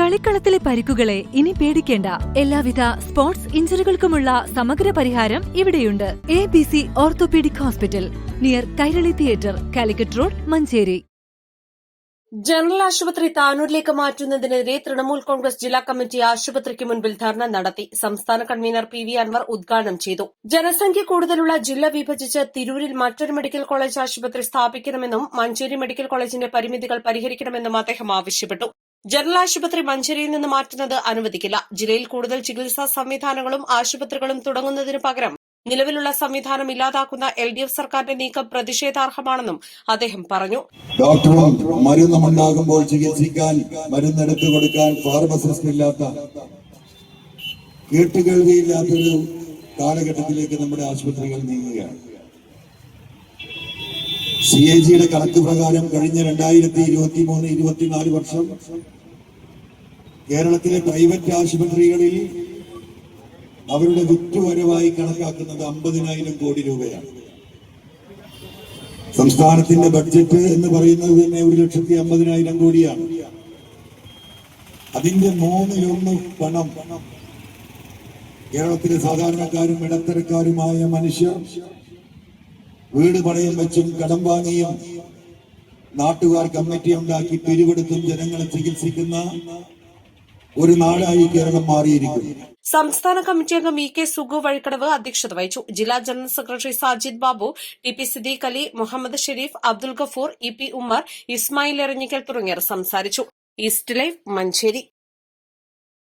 കളിക്കളത്തിലെ പരിക്കുകളെ ഇനി പേടിക്കേണ്ട. എല്ലാവിധ സ്പോർട്സ് ഇഞ്ചുറികൾക്കുമുള്ള സമഗ്ര പരിഹാരം ഇവിടെയുണ്ട്. ABC orthopaedic hospital, near Kairali theatre, Calicut road, Manjeri. General ആശുപത്രി താനൂരിലേക്ക് മാറ്റുന്നതിനെതിരെ തൃണമൂൽ കോൺഗ്രസ് ജില്ലാ കമ്മിറ്റി ആശുപത്രിക്ക് മുൻപിൽ ധർണ നടത്തി. സംസ്ഥാന കൺവീനർ PV അൻവർ ഉദ്ഘാടനം ചെയ്തു. ജനസംഖ്യ കൂടുതലുള്ള ജില്ല വിഭജിച്ച് തിരൂരിൽ മറ്റൊരു മെഡിക്കൽ കോളേജ് ആശുപത്രി സ്ഥാപിക്കണമെന്നും മഞ്ചേരി മെഡിക്കൽ കോളേജിന്റെ പരിമിതികൾ പരിഹരിക്കണമെന്നും അദ്ദേഹം ആവശ്യപ്പെട്ടു. ജനറൽ ആശുപത്രി മഞ്ചേരിയിൽ നിന്ന് മാറ്റുന്നത് അനുവദിക്കില്ല. ജില്ലയിൽ കൂടുതൽ ചികിത്സാ സംവിധാനങ്ങളും ആശുപത്രികളും തുടങ്ങുന്നതിനു പകരം നിലവിലുള്ള സംവിധാനം ഇല്ലാതാക്കുന്ന LDF സർക്കാരിന്റെ നീക്കം പ്രതിഷേധാർഹമാണെന്നും അദ്ദേഹം പറഞ്ഞു. ഡോക്ടറും മരുന്നുണ്ടാകുമ്പോൾ ചികിത്സിക്കാൻ മരുന്നെടുത്തു കൊടുക്കാൻ ഫാർമസിസ്റ്റ് ഇല്ലാത്ത, കേട്ടുകേൾവിയില്ലാത്തൊരു കാലഘട്ടത്തിലേക്ക് നമ്മുടെ ആശുപത്രികൾ നീങ്ങുകയാണ്. CAG കണക്ക് പ്രകാരം കഴിഞ്ഞ 2023-24 വർഷം കേരളത്തിലെ പ്രൈവറ്റ് ആശുപത്രികളിൽ അവരുടെ വിറ്റുവരവായി കണക്കാക്കുന്നത് 50,000 കോടി രൂപയാണ്. സംസ്ഥാനത്തിന്റെ ബഡ്ജറ്റ് എന്ന് പറയുന്നത് തന്നെ 1,50,000 കോടിയാണ്. അതിന്റെ 3/1 പണം കേരളത്തിലെ സാധാരണക്കാരും ഇടത്തരക്കാരുമായ മനുഷ്യർ വീട് പണയം വെച്ചും കടം വാങ്ങിയും നാട്ടുകാർ കമ്മിറ്റി ഉണ്ടാക്കി പിരിവെടുത്തും ജനങ്ങളെ ചികിത്സിക്കുന്ന ഒരു നാടായി കേരളം മാറിയിരിക്കുന്നു. സംസ്ഥാന കമ്മിറ്റി അംഗം EK സുഗു വഴിക്കടവ് അധ്യക്ഷത വഹിച്ചു. ജില്ലാ general secretary Sajid Babu, TP Siddique Ali, Muhammad Sharif, Abdul Gafoor, EP Ummer, Ismail Erinjikkal തുടങ്ങിയവർ സംസാരിച്ചു. East Live, Manjeri.